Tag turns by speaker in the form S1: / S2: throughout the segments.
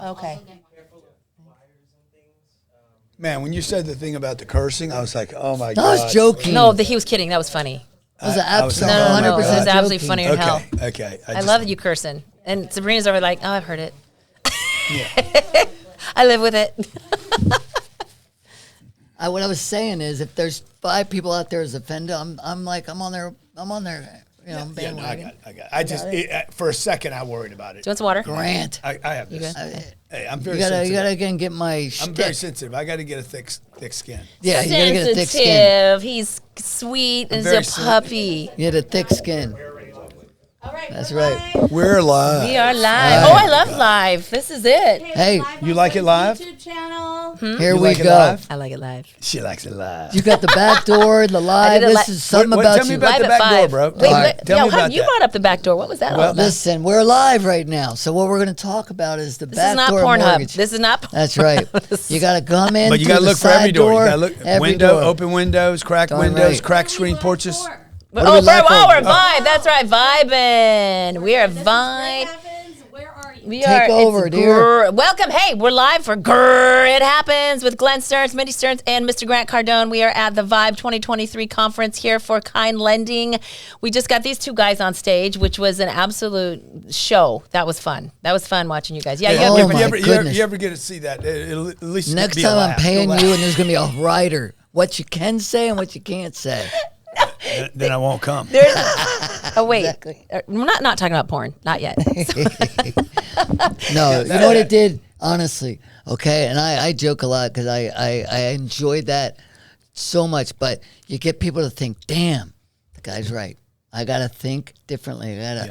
S1: Okay.
S2: Man, when you said the thing about the cursing, I was like, oh my God.
S3: I was joking.
S1: No, he was kidding. That was funny.
S3: It was
S2: I was
S3: absolutely
S2: like, oh my
S3: 100%
S2: God.
S1: It was absolutely
S3: joking.
S1: funny as hell.
S2: Okay.
S1: I love that you cursing. And Sabrina's over like, oh, I've heard it. I live with it.
S3: What I was saying is, if there's 5 people out there as offended, I'm on their, bandwagon.
S2: I got it. I just, for a second, I worried about it.
S1: Do you want some water?
S3: Grant.
S2: I have this. Hey, I'm very
S3: You
S2: sensitive.
S3: gotta again get my
S2: I'm very sensitive. I got to get a thick skin.
S3: Yeah, you gotta get a thick skin.
S1: Sensitive. He's sweet as
S2: very
S1: a puppy.
S3: You get a thick skin.
S1: All right,
S3: That's right.
S2: We're live.
S1: We are live. Oh, I love live. This is it.
S3: Hey,
S2: you like it live?
S4: YouTube channel.
S3: Here
S2: You
S3: we
S2: like it
S3: go.
S2: live?
S1: I like it live.
S2: She likes it live.
S3: You got the back door, the live.
S1: did it
S3: This
S1: li-
S3: is something
S2: What-
S3: about
S2: tell me
S3: you.
S2: about
S1: Live
S2: the
S1: at
S2: back door,
S1: 5.
S2: bro.
S1: Wait,
S2: All right,
S1: wait,
S2: tell me about
S1: you
S2: that.
S1: brought up the back door. What was that all about?
S3: Listen, we're live right now. So what we're going to talk about is the
S1: This
S3: back
S1: is not
S3: door
S1: Pornhub.
S3: mortgage.
S1: This is not.
S3: That's right. You got to come in.
S2: But you
S3: got to
S2: look for every door. You got to look
S3: every
S2: window,
S3: door.
S2: open windows, cracked
S3: Darn
S2: windows,
S3: right.
S2: cracked screen porches.
S3: What do we like
S1: we're
S3: over?
S1: vibe. That's right, vibing. We are vibe.
S4: Where are you?
S1: We
S3: Take
S1: are.
S3: over,
S1: it's
S3: dear.
S1: grr. Welcome. Hey, we're live for Grr. It Happens with Glenn Stearns, Mindy Stearns, and Mr. Grant Cardone. We are at the Vibe 2023 conference here for Kind Lending. We just got these 2 guys on stage, which was an absolute show. That was fun. That was fun watching you guys. Yeah, you have
S3: Oh,
S1: different.
S3: my
S2: You
S3: goodness.
S2: ever get to see that? It'll at least
S3: Next
S2: be a
S3: time I'm
S2: laugh.
S3: paying
S2: You'll
S3: you,
S2: laugh.
S3: and there's going to be a rider. What you can say and what you can't say.
S2: Then I won't come.
S1: Oh wait,
S3: Exactly.
S1: we're not talking about porn. Not yet.
S3: No, you know what it did? Honestly, okay? And I joke a lot because I enjoyed that so much. But you get people to think, damn, the guy's right. I got to think differently. I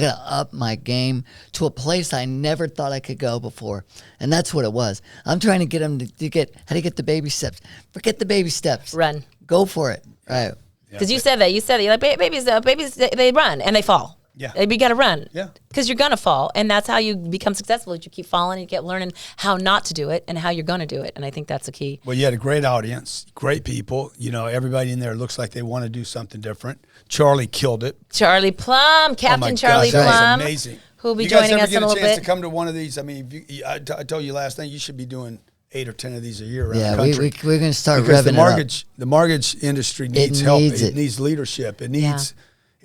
S3: got to up my game to a place I never thought I could go before. And that's what it was. I'm trying to get them to get, how do you get the baby steps? Forget the baby steps.
S1: Run.
S3: Go for it. Right.
S1: Because you said that. You said that. You're like, babies, they run and they fall.
S2: Yeah.
S1: You got to run.
S2: Yeah.
S1: Because you're going to fall. And that's how you become successful. You keep falling and you get learning how not to do it and how you're going to do it. And I think that's the key.
S2: Well, you had a great audience, great people. You know, everybody in there looks like they want to do something different. Charlie killed it.
S1: Charlie Plum, Captain
S2: oh my
S1: Charlie
S2: gosh, that was
S1: Plum.
S2: amazing.
S1: Who will be
S2: you guys
S1: joining
S2: ever
S1: us
S2: get
S1: in a
S2: a
S1: little
S2: chance
S1: bit.
S2: to come to one of these? I mean, I told you last night you should be doing 8 or 10 of these a year around
S3: Yeah,
S2: the country.
S3: we're going to start
S2: because
S3: revving
S2: the mortgage industry needs help.
S3: needs
S2: It
S3: it.
S2: needs leadership. It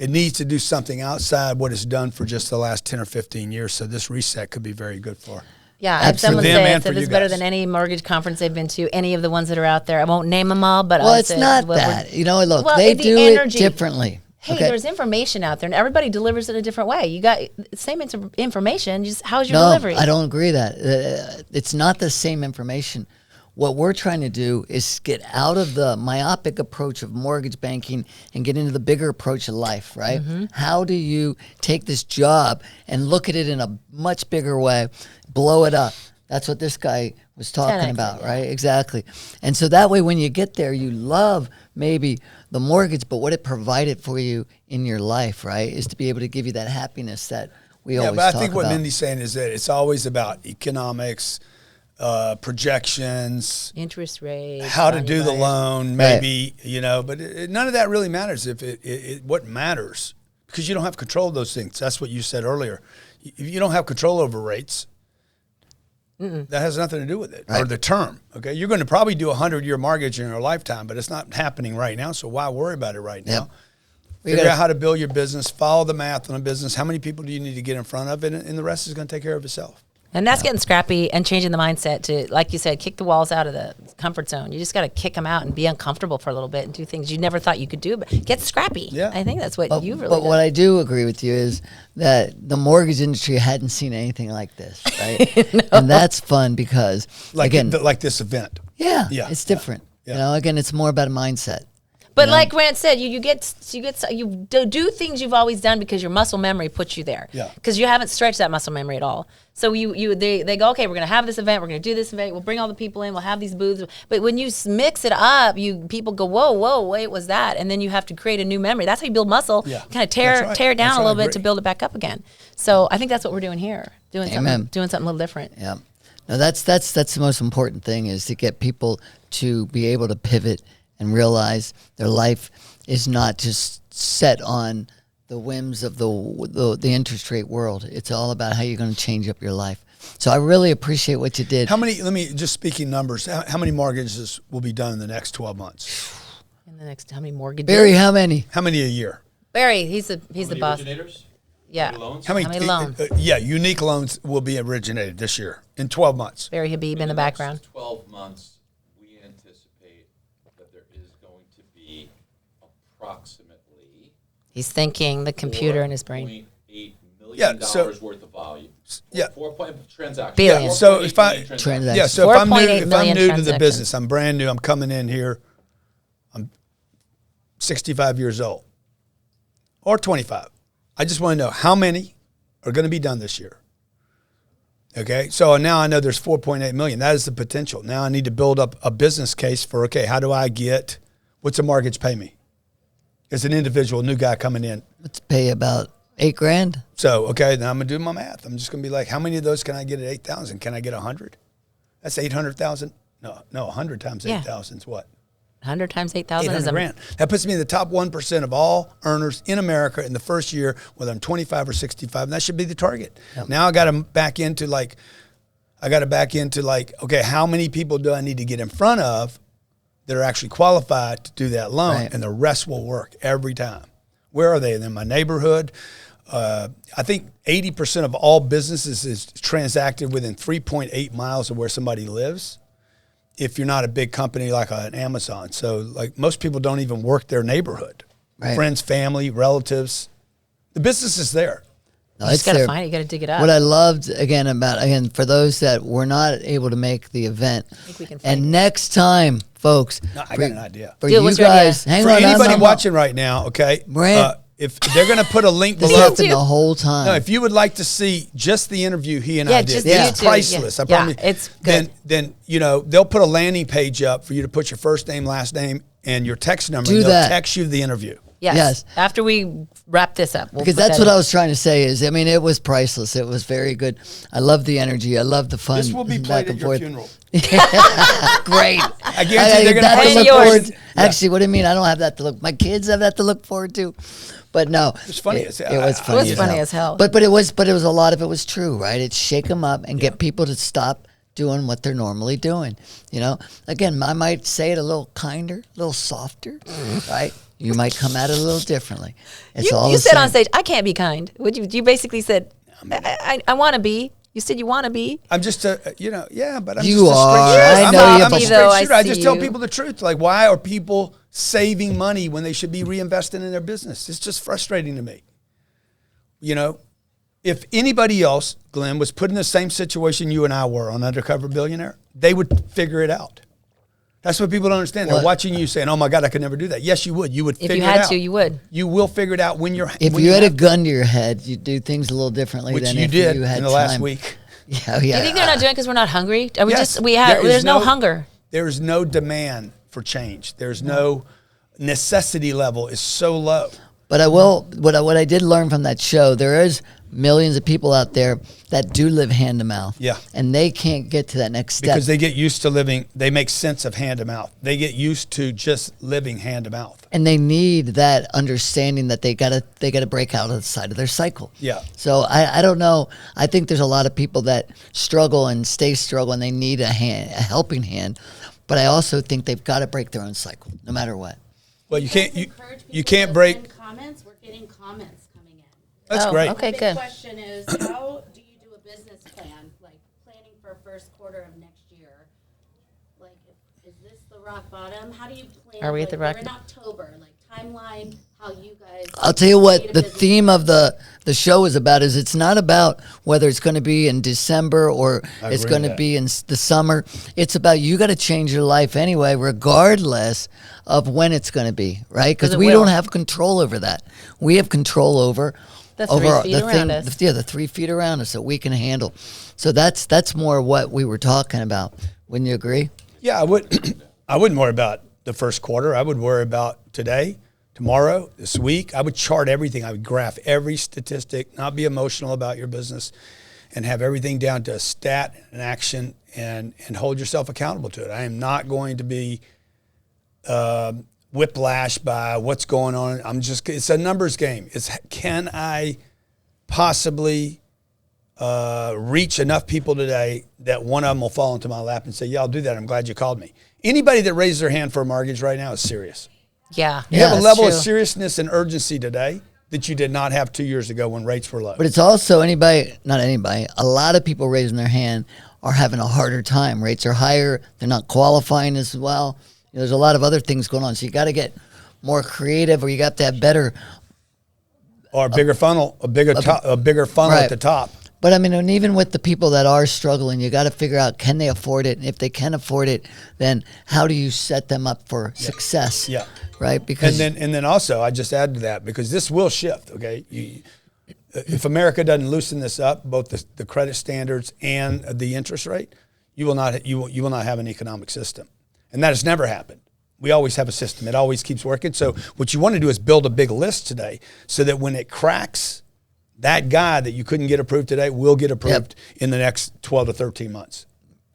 S2: needs to do something outside what it's done for just the last 10 or 15 years. So this reset could be very good for.
S1: Yeah, I had someone
S2: Absolutely.
S1: say
S2: Them
S1: it
S2: and
S1: said
S2: for
S1: it's
S2: you
S1: better
S2: guys.
S1: than any mortgage conference they've been to, any of the ones that are out there. I won't name them all, but
S3: Well,
S1: I'll
S3: it's
S1: say
S3: not
S1: what we're-
S3: that. You know, look,
S1: Well,
S3: they
S1: the
S3: do
S1: energy.
S3: it differently.
S1: Hey,
S3: okay?
S1: there's information out there, and everybody delivers it a different way. You got same information, just how's your
S3: No,
S1: delivery?
S3: I don't agree that. It's not the same information. What we're trying to do is get out of the myopic approach of mortgage banking and get into the bigger approach of life, right?
S1: Mm-hmm.
S3: How do you take this job and look at it in a much bigger way, blow it up? That's what this guy was talking
S1: 10X,
S3: about,
S1: yeah.
S3: right? Exactly. And so that way, when you get there, you love maybe the mortgage, but what it provided for you in your life, right, is to be able to give you that happiness that we always
S2: but
S3: talk
S2: I think what
S3: about.
S2: Mindy's saying is that it's always about economics, projections,
S1: Interest rates,
S2: how to do the
S1: money,
S2: loan, maybe, you know, but none of that really matters if what matters, because you don't have control of those things. That's what you said earlier. If you don't have control over rates, that has nothing to do with it, or the term. Okay, you're going to probably do a 100-year mortgage in your lifetime, but it's not happening right now. So why worry about it right now? Figure out how to build your business. Follow the math on a business. How many people do you need to get in front of, and the rest is going to take care of itself.
S1: And that's getting scrappy and changing the mindset to, like you said, kick the walls out of the comfort zone. You just got to kick them out and be uncomfortable for a little bit and do things you never thought you could do. But get scrappy.
S2: Yeah.
S1: I think that's what you really
S3: But
S1: done.
S3: what I do agree with you is that the mortgage industry hadn't seen anything like this, right? And that's fun because,
S2: Like
S3: again,
S2: like this event.
S3: yeah,
S2: Yeah.
S3: it's different.
S2: Yeah.
S3: You know, again, it's more about a mindset.
S1: But
S3: know?
S1: like Grant said, you do things you've always done because your muscle memory puts you there.
S2: Yeah.
S1: Because you haven't stretched that muscle memory at all. So they go, okay, we're gonna have this event, we're gonna do this event, we'll bring all the people in, we'll have these booths. But when you mix it up, people go, whoa, wait, was that? And then you have to create a new memory. That's how you build muscle.
S2: Yeah.
S1: Kind of
S2: That's right.
S1: tear it down
S2: That's
S1: a
S2: right.
S1: little
S2: I
S1: bit to
S2: agree.
S1: build it back up again. So I think that's what we're doing here, doing
S3: Amen.
S1: something a little different.
S3: Yeah. No, that's the most important thing is to get people to be able to pivot and realize their life is not just set on whims of the interest rate world. It's all about how you're going to change up your life. So I really appreciate what you did.
S2: How many? Let me just speaking numbers. How many mortgages will be done in the next 12 months?
S1: In the next, how many mortgages?
S3: Barry, how many?
S2: How many a year?
S1: Barry, he's the boss.
S5: Originators?
S1: Yeah.
S5: Loans?
S2: How many
S1: loans?
S2: unique loans will be originated this year in 12 months.
S1: Barry Habib in the background.
S5: Next 12 months, we anticipate that there is going to be approximately
S1: He's thinking the computer in his brain.
S5: $4.8 million
S2: Yeah, so-
S5: worth of volume.
S2: Yeah.
S5: 4 transactions.
S1: Billion.
S2: Yeah, so if I-
S3: Transactions.
S2: Yeah, so if I'm
S1: 4.8
S2: new
S1: million
S2: to the
S1: transactions.
S2: business, I'm brand new, I'm coming in here, I'm 65 years old or 25. I just want to know how many are going to be done this year. Okay, so now I know there's 4.8 million. That is the potential. Now I need to build up a business case for, okay, how do I get, what's a mortgage pay me? As an individual, new guy coming in.
S3: Let's pay about $8,000.
S2: So, okay, now I'm going to do my math. I'm just going to be like, how many of those can I get at 8,000? Can I get 100? That's 800,000. No, 100 times
S1: Yeah.
S2: 8,000 is what?
S1: 100 times 8,000 is
S2: 800 grand. That puts me in the top 1% of all earners in America in the first year, whether I'm 25 or 65. And that should be the target. Now I got to back into like, okay, how many people do I need to get in front of that are actually qualified to do that loan?
S3: Right.
S2: And the rest will work every time. Where are they? In my neighborhood. I think 80% of all businesses is transacted within 3.8 miles of where somebody lives. If you're not a big company like an Amazon. So like most people don't even work their neighborhood.
S3: Right.
S2: Friends, family, relatives. The business is there.
S3: No,
S1: You just
S3: it's
S1: got to
S3: there.
S1: find it. You got to dig it up.
S3: What I loved again for those that were not able to make the event,
S1: think we can find
S3: and
S1: it.
S3: next time, folks,
S2: No, I got an idea.
S3: for
S1: Dude,
S3: you
S1: what's your
S3: guys,
S1: idea?
S3: hang
S2: For
S3: on,
S2: anybody
S3: I'm
S2: watching right now, okay,
S3: Brand-
S2: if they're going to put a link
S3: this
S2: below.
S3: happened the whole time.
S2: No, if you would like to see just the interview he and
S1: Yeah,
S2: I did,
S1: just
S3: the
S2: it's
S1: YouTube,
S2: priceless.
S1: yeah.
S2: I promise.
S1: Yeah, it's good.
S2: Then they'll put a landing page up for you to put your first name, last name, and your text number.
S3: Do
S2: and they'll
S3: that.
S2: text you the interview.
S1: Yes.
S3: Yes.
S1: After we wrap this up. We'll
S3: because
S1: put
S3: that's
S1: that
S3: what
S1: in.
S3: I was trying to say is, I mean, it was priceless. It was very good. I love the energy. I love the fun.
S2: This will be
S3: back
S2: played at
S3: and
S2: your
S3: forth.
S2: funeral.
S3: Great.
S2: I guarantee they're going to
S3: that
S2: put
S3: to
S1: And
S3: look
S1: yours.
S3: forward.
S2: Yeah.
S3: Actually, what do you mean? I don't have that to look. My kids have that to look forward to. But no,
S2: It's funny.
S3: It
S2: It's-
S3: was
S2: I-
S3: funny.
S1: It was funny as hell.
S3: But it was a lot of it was true, right? It's shake them up and get people to stop doing what they're normally doing. You know, again, I might say it a little kinder, a little softer, right? You might come at it a little differently. It's all
S1: You
S3: the
S1: said on
S3: same.
S1: stage, I can't be kind. You basically said, I want to be. You said you want to be.
S2: I'm just yeah, but I'm
S3: You
S2: just a straight
S3: are.
S2: shooter.
S3: I
S2: I'm
S3: know
S2: a-
S3: you,
S2: I'm a
S3: but-
S2: straight
S1: Though, I
S2: shooter. I just
S1: see
S2: tell
S1: you.
S2: people the truth. Like, why are people saving money when they should be reinvesting in their business? It's just frustrating to me. You know, if anybody else, Glenn, was put in the same situation you and I were on Undercover Billionaire, they would figure it out. That's what people don't understand. They're
S3: What?
S2: watching you saying, "Oh my God, I could never do that." Yes, you would. You would
S1: If
S2: figure
S1: you
S2: it
S1: had
S2: out.
S1: to, you would.
S2: You will figure it out when you're.
S3: If
S2: when
S3: you had a
S2: have-
S3: gun to your head, you'd do things a little differently
S2: which
S3: than
S2: you
S3: if
S2: did
S3: you had
S2: in the last
S3: time.
S2: week.
S3: Yeah,
S1: Do you
S3: yeah.
S1: think they're not doing it because we're not hungry? Are we
S2: Yes.
S1: just, we have,
S2: There is
S1: there's no hunger.
S2: There is no demand for change. There's no necessity level is so low.
S3: But I will. What I did learn from that show, there is millions of people out there that do live hand to mouth.
S2: Yeah.
S3: And they can't get to that next step.
S2: Because they get used to living, they make sense of hand to mouth. They get used to just living hand to mouth.
S3: and they need that understanding that they gotta break out of the side of their cycle.
S2: Yeah.
S3: So I don't know. I think there's a lot of people that struggle and stay struggling. They need a helping hand, but I also think they've got to break their own cycle, no matter what.
S2: Well, you can't
S4: Encourage
S2: you
S4: people
S2: can't
S4: to
S2: break.
S4: send comments. We're getting comments coming in.
S2: That's
S1: Oh,
S2: great.
S1: okay.
S4: The
S1: good.
S4: big question is, how do you do a business plan, like planning for first quarter of next year? Like, is this the rock bottom? How do you plan?
S1: Are we at the rock-
S4: We're in October, like timeline, how you guys.
S3: I'll tell you what
S4: create a
S3: the
S4: business
S3: theme
S4: plan.
S3: of the show is about is it's not about whether it's going to be in December or
S2: I
S3: it's
S2: agree
S3: going
S2: with
S3: to
S2: that.
S3: be in the summer. It's about you got to change your life anyway, regardless of when it's going to be, right?
S1: 'Cause
S3: Because
S1: it
S3: we
S1: will.
S3: don't have control over that. We have control over
S1: The 3 feet around us.
S3: the 3 feet around us that we can handle. So that's more what we were talking about. Wouldn't you agree?
S2: Yeah, I would. I wouldn't worry about the first quarter. I would worry about today, tomorrow, this week. I would chart everything. I would graph every statistic, not be emotional about your business, and have everything down to a stat and action, and hold yourself accountable to it. I am not going to be whiplash by what's going on. It's a numbers game. Can I possibly reach enough people today that one of them will fall into my lap and say, yeah, I'll do that. I'm glad you called me. Anybody that raises their hand for a mortgage right now is serious.
S1: Yeah.
S2: You have a
S3: that's
S2: level of
S3: true.
S2: seriousness and urgency today that you did not have 2 years ago when rates were low.
S3: But it's also not anybody, a lot of people raising their hand are having a harder time. Rates are higher. They're not qualifying as well. There's a lot of other things going on. So you got to get more creative, or you got to have better.
S2: Or a bigger funnel, a bigger funnel
S3: Right.
S2: at the top.
S3: But I mean, and even with the people that are struggling, you got to figure out, can they afford it? And if they can afford it, then how do you set them up for success?
S2: Yeah.
S3: Right. Because
S2: And then also, I just add to that, because this will shift. Okay, if America doesn't loosen this up, both the credit standards and the interest rate, you will not have an economic system, and that has never happened. We always have a system; it always keeps working. So what you want to do is build a big list today, so that when it cracks, that guy that you couldn't get approved today will get approved in the next 12 to 13 months.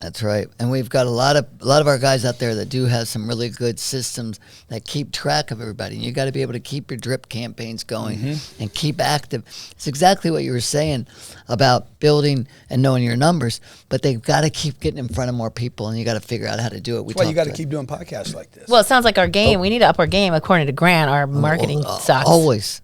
S3: that's right. And we've got a lot of our guys out there that do have some really good systems that keep track of everybody. And you got to be able to keep your drip campaigns going and keep active. It's exactly what you were saying about building and knowing your numbers, but they've got to keep getting in front of more people, and you got to figure out how to do it.
S2: That's why you got to keep doing podcasts like this.
S1: Well, it sounds like our game. We need to up our game. According to Grant, our marketing sucks.
S3: Always.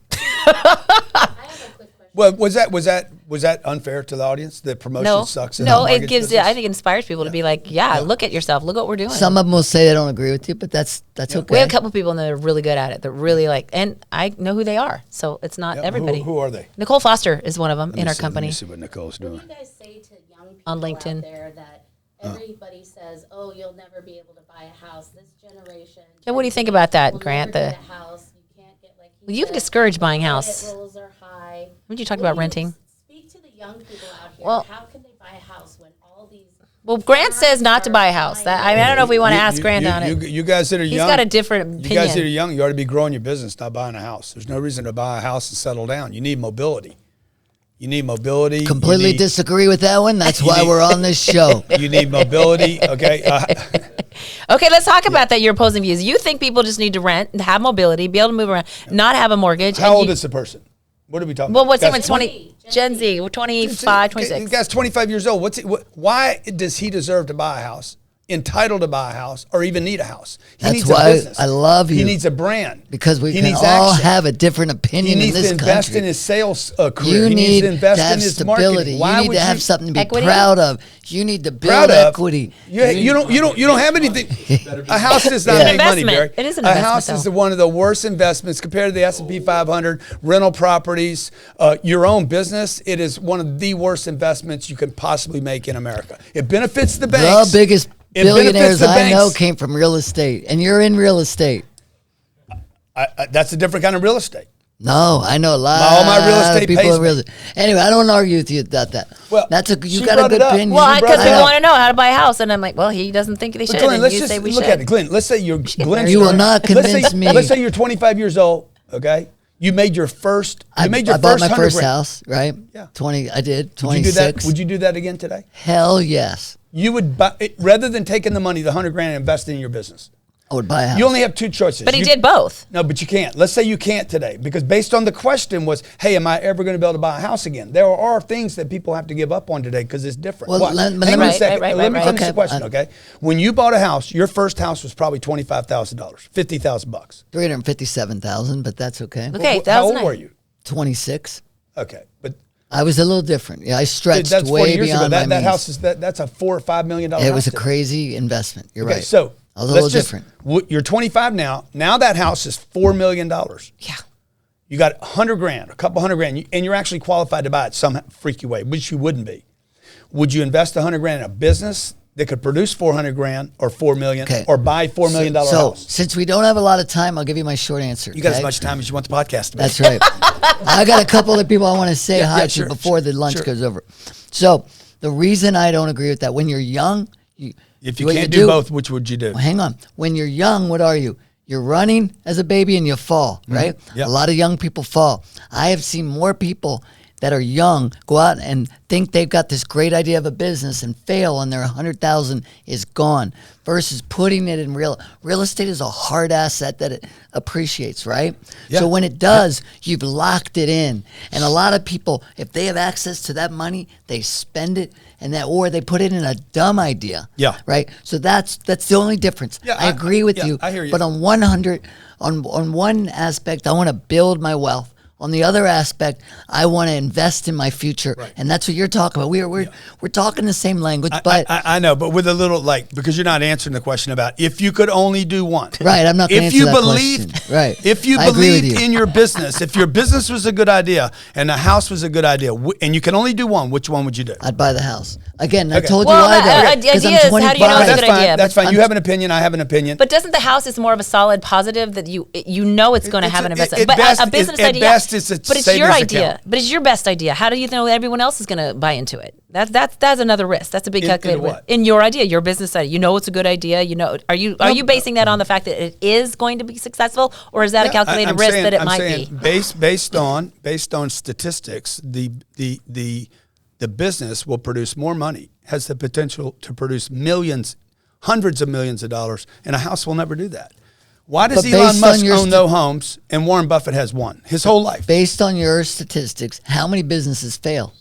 S4: I have a quick question.
S2: Well, was that unfair to the audience? That promotion
S1: No,
S2: sucks. In
S1: no,
S2: the
S1: it
S2: mortgage
S1: gives.
S2: business?
S1: I think it inspires people to be like, yeah, look at yourself. Look what we're doing.
S3: Some of them will say they don't agree with you, but that's okay.
S1: We have a couple people that are really good at it. They're really like, and I know who they are. So it's not
S2: Yeah,
S1: everybody.
S2: Who are they?
S1: Nicole Foster is one of them in our
S2: Let
S1: company.
S2: me see what Nicole's
S4: What
S2: doing.
S4: do you guys say to young people
S1: On LinkedIn.
S4: out there that everybody says, "Oh, you'll never be able to buy a house." This generation.
S1: Yeah, what do you think about that,
S4: will
S1: Grant?
S4: never get a house. You can't get like.
S1: Well, you've discouraged buying
S4: credit
S1: house.
S4: rules are high.
S1: When you talk
S4: What
S1: about
S4: do you
S1: renting.
S4: Speak to the young people out here.
S1: Well-
S4: How can they buy a house when all these?
S1: Well, Grant says not to buy a house. I don't know if we want to ask Grant on it.
S2: You guys that are
S1: He's
S2: young,
S1: got a different
S2: You guys that are
S1: opinion.
S2: young, you ought to be growing your business, not buying a house. There's no reason to buy a house and settle down. You need mobility. You need mobility.
S3: Completely
S2: You need-
S3: disagree with that one. That's why
S2: need-
S3: we're on this show.
S2: You need mobility. Okay.
S1: Okay, let's talk about that. Your opposing views. You think people just need to rent, have mobility, be able to move around, not have a mortgage.
S2: How
S1: and
S2: old
S1: you-
S2: is the person? What are we talking
S1: Well,
S2: about?
S1: what's
S2: Guys,
S1: him in 20? Gen Z, 25, 26.
S2: The guy's 25 years old. Why does he deserve to buy a house? Entitled to buy a house, or even need a house? He
S3: That's
S2: needs
S3: why
S2: a business.
S3: I love
S2: He
S3: you.
S2: needs a brand
S3: Because we
S2: He
S3: can
S2: needs
S3: all
S2: action.
S3: have a different
S2: He
S3: opinion in
S2: needs
S3: this
S2: to invest
S3: country.
S2: in his sales career.
S3: You
S2: He needs
S3: need
S2: to invest
S3: to
S2: in
S3: have
S2: his
S3: stability.
S2: marketing. Why
S3: You need
S2: would
S3: to have something to be
S1: Equity?
S3: proud of. You need to build
S2: proud of?
S3: equity.
S2: You don't have anything. A house does not
S3: Yeah.
S2: make money,
S1: Investment.
S2: Barry.
S1: It is an
S2: A
S1: investment,
S2: house is
S1: though.
S2: one of the worst investments compared to the S&P 500. Rental properties, your own business. It is one of the worst investments you can possibly make in America. It benefits the banks.
S3: The biggest
S2: It
S3: billionaires
S2: benefits the
S3: I know
S2: banks.
S3: came from real estate, and you're in real estate.
S2: That's a different kind of real estate.
S3: No, I know a lot.
S2: All my real estate
S3: of people
S2: pays
S3: in real estate. Anyway, I don't want to argue with you about that.
S2: Well,
S3: that's
S2: she
S3: you got a
S2: brought it
S3: good
S2: up.
S3: opinion.
S1: Well,
S2: You
S1: because
S2: brought
S1: we
S2: it up.
S1: want to know how to buy a house, and I'm like, well, he doesn't think they should,
S2: But Glenn,
S1: and
S2: let's
S1: you
S2: just
S1: say we
S2: look
S1: should.
S2: at it. Glenn, let's say you're Glenn.
S3: You will not convince me.
S2: Let's say you're 25 years old. Okay, you made your first. You
S3: I
S2: made your
S3: bought
S2: first
S3: my
S2: 100
S3: first
S2: grand.
S3: house, right?
S2: Yeah.
S3: 20. I did.
S2: Would you do that?
S3: 26.
S2: Would you do that again today?
S3: Hell yes.
S2: You would buy rather than taking the money, the 100 grand, and investing in your business.
S3: I would buy a house.
S2: You only have two choices.
S1: But he
S2: You-
S1: did both.
S2: No, but you can't. Let's say you can't today, because based on the question was, hey, am I ever going to be able to buy a house again? There are things that people have to give up on today because it's different.
S3: Well,
S2: What?
S3: let me-
S2: Hang on a
S3: Right,
S2: second.
S1: right,
S2: Let me
S1: right.
S2: finish the
S3: Okay,
S2: question, okay? When you bought a house, your first house was probably $25,000, $50,000.
S3: 357,000, but that's okay.
S1: Okay,
S2: How old
S1: 2009.
S2: were you?
S3: 26.
S2: Okay, but
S3: I was a little different. Yeah, I stretched
S2: that's 40
S3: way
S2: years ago.
S3: beyond my
S2: That
S3: means.
S2: house is that's a $4 or $5 million.
S3: It was a
S2: house today.
S3: crazy investment. You're
S2: Okay,
S3: right.
S2: so
S3: a little
S2: let's just-
S3: different.
S2: You're 25 now. Now that house is $4 million.
S1: Yeah.
S2: You got 100 grand, a couple hundred grand, and you're actually qualified to buy it some freaky way, which you wouldn't be. Would you invest 100 grand in a business that could produce 400 grand or 4 million,
S3: Okay.
S2: or buy $4 million
S3: So
S2: house?
S3: since we don't have a lot of time, I'll give you my short answer.
S2: You got as
S3: okay?
S2: much time as you want the podcast to be.
S3: That's right. I got a couple of people I want to say hi
S2: yeah,
S3: to
S2: sure,
S3: before the lunch
S2: sure.
S3: goes over. So the reason I don't agree with that, when you're young,
S2: If you
S3: what
S2: can't do both, which would you do?
S3: Well, hang on. When you're young, what are you? You're running as a baby and you fall, right?
S2: Mm-hmm. Yep.
S3: A lot of young people fall. I have seen more people that are young go out and think they've got this great idea of a business and fail, and their 100,000 is gone, versus putting it in real estate is a hard asset that it appreciates, right?
S2: Yeah.
S3: So when it does, you've locked it in. And a lot of people, if they have access to that money, they spend it, or they put it in a dumb idea.
S2: Yeah.
S3: Right. So that's the only difference.
S2: Yeah,
S3: I agree with you.
S2: I hear you.
S3: But on one aspect, I want to build my wealth. On the other aspect, I want to invest in my future,
S2: Right.
S3: and that's what you're talking about. We're talking the same language, but
S2: I know, but with a little because you're not answering the question about if you could only do one.
S3: right, I'm not going to
S2: If
S3: answer
S2: you
S3: that
S2: believed,
S3: question. Right,
S2: if you
S3: I agree with
S2: believed
S3: you.
S2: in your business, if your business was a good idea and the house was a good idea, and you can only do one, which one would you do?
S3: I'd buy the house again. I
S2: Okay.
S3: told
S1: Well,
S3: you why
S1: the
S3: though.
S1: idea
S3: 'Cause I'm
S1: is, how do you know
S3: 25.
S1: it's a
S2: That's
S1: good
S2: fine.
S1: idea?
S2: That's
S1: But
S2: fine. You have an opinion. I have an opinion.
S1: But doesn't the house is more of a solid positive that you know it's going to have an investment? But
S2: best,
S1: a business
S2: at
S1: idea.
S2: best, it's a
S1: but it's your
S2: savings
S1: idea.
S2: account.
S1: But it's your best idea. How do you know everyone else is going to buy into it? That's another risk. That's a big
S2: In
S1: calculated risk.
S2: what?
S1: In your idea, your business idea. You know it's a good idea. You know, are you basing that on the fact that it is going to be successful, or is that a
S2: Yeah,
S1: calculated
S2: I'm
S1: risk
S2: saying-
S1: that it
S2: I'm
S1: might
S2: saying
S1: be?
S2: based on statistics, the business will produce more money, has the potential to produce millions, hundreds of millions of dollars, and a house will never do that. Why does
S3: But
S2: Elon
S3: based
S2: Musk
S3: on your
S2: own no homes and Warren Buffett has one his whole life?
S3: Based on your statistics, how many businesses fail?